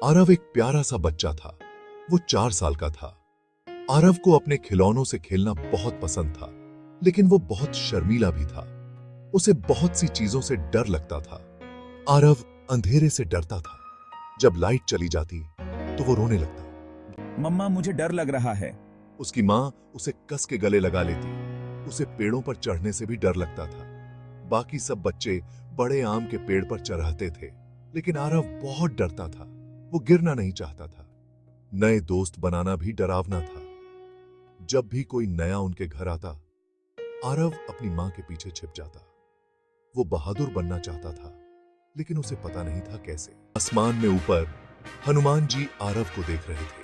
आरव एक प्यारा सा बच्चा था। वो 4 साल का था। आरव को अपने खिलौनों से खेलना बहुत पसंद था, लेकिन वो बहुत शर्मीला भी था। उसे बहुत सी चीजों से डर लगता था। आरव अंधेरे से डरता था। जब लाइट चली जाती तो वो रोने लगता। मम्मा, मुझे डर लग रहा है। उसकी माँ उसे कस के गले लगा लेती। उसे पेड़ों पर चढ़ने से भी डर लगता था। बाकी सब बच्चे बड़े आम के पेड़ पर चढ़ते थे, लेकिन आरव बहुत डरता था। वो गिरना नहीं चाहता था। नए दोस्त बनाना भी डरावना था। जब भी कोई नया उनके घर आता, आरव अपनी मां के पीछे छिप जाता। वो बहादुर बनना चाहता था, लेकिन उसे पता नहीं था कैसे। आसमान में ऊपर हनुमान जी आरव को देख रहे थे।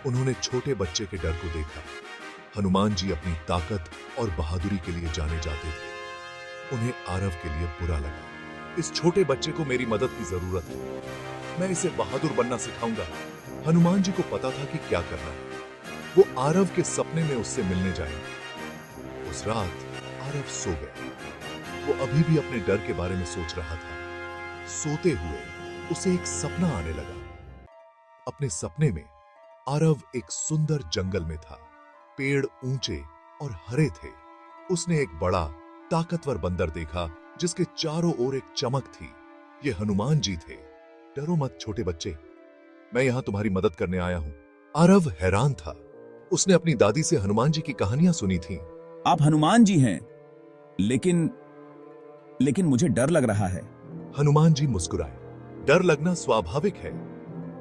उन्होंने छोटे बच्चे के डर को देखा। हनुमान जी अपनी ताकत और बहादुरी के लिए जाने जाते थे। उन्हें आरव के लिए बुरा लगा। इस छोटे बच्चे को मेरी मदद की जरूरत है। मैं इसे बहादुर बनना सिखाऊंगा। हनुमान जी को पता था कि क्या करना है। वो आरव के सपने में उससे मिलने जाएंगे। उस रात आरव सो गया। वो अभी भी अपने डर के बारे में सोच रहा था। सोते हुए उसे एक सपना आने लगा। अपने सपने में आरव एक सुंदर जंगल में था। पेड़ ऊंचे और हरे थे। उसने एक बड़ा ताकतवर बंदर देखा, जिसके चारों ओर एक चमक थी। ये हनुमान जी थे। डरो मत छोटे बच्चे, मैं यहां तुम्हारी मदद करने आया हूं। आरव हैरान था। उसने अपनी दादी से हनुमान जी की कहानियां सुनी थीं। आप हनुमान जी हैं, लेकिन लेकिन मुझे डर लग रहा है। हनुमान जी मुस्कुराए। डर लगना स्वाभाविक है,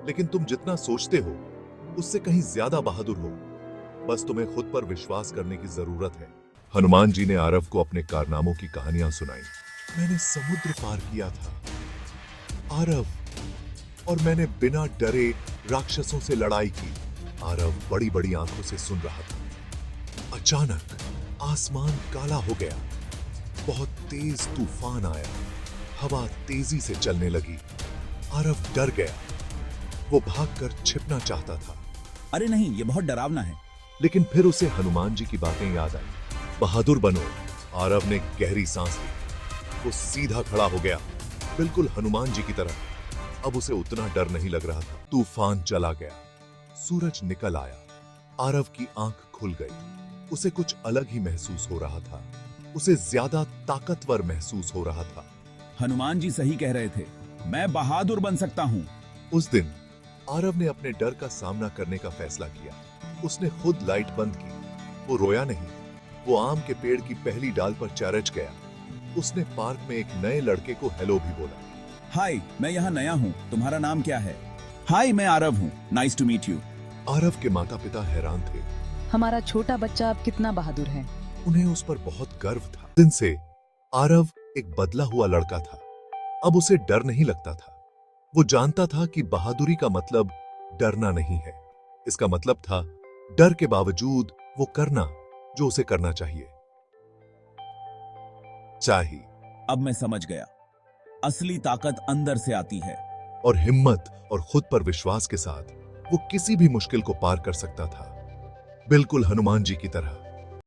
लेकिन तुम जितना सोचते हो उससे कहीं ज्यादा बहादुर हो। बस तुम्हें खुद पर विश्वास करने की जरूरत है। हनुमान जी ने आरव को अपने कारनामों की कहानियां सुनाई। मैंने समुद्र पार किया था आरव, और मैंने बिना डरे राक्षसों से लड़ाई की। आरव बड़ी बड़ी आंखों से सुन रहा था। अचानक आसमान काला हो गया। बहुत तेज तूफान आया। हवा तेजी से चलने लगी। आरव डर गया। वो भागकर छिपना चाहता था, अरे नहीं, ये बहुत डरावना है। लेकिन फिर उसे हनुमान जी की बातें याद आई। बहादुर बनो। आरव ने गहरी सांस ली। वो सीधा खड़ा हो गया, बिल्कुल हनुमान जी की तरह। अब उसे उतना डर नहीं लग रहा था। तूफान चला गया। सूरज निकल आया। आरव की आंख खुल गई। उसे कुछ अलग ही महसूस हो रहा था। उसे ज्यादा ताकतवर महसूस हो रहा था। हनुमान जी सही कह रहे थे, मैं बहादुर बन सकता हूँ। उस दिन आरव ने अपने डर का सामना करने का फैसला किया। उसने खुद लाइट बंद की। वो रोया नहीं। वो आम के पेड़ की पहली डाल पर चरच गया। उसने पार्क में एक नए लड़के को हेलो भी बोला। हाय, मैं यहाँ नया हूँ, तुम्हारा नाम क्या है? हाय, मैं आरव हूँ, nice to meet you. Aarav के माता पिता हैरान थे। हमारा छोटा बच्चा अब कितना बहादुर है। उन्हें उस पर बहुत गर्व था। दिन से आरव एक बदला हुआ लड़का था। अब उसे डर नहीं लगता था। वो जानता था कि बहादुरी का मतलब डरना नहीं है। इसका मतलब था डर के बावजूद वो करना जो उसे करना चाहिए। अब मैं समझ गया, असली ताकत अंदर से आती है। और हिम्मत और खुद पर विश्वास के साथ वो किसी भी मुश्किल को पार कर सकता था, बिल्कुल हनुमान जी की तरह।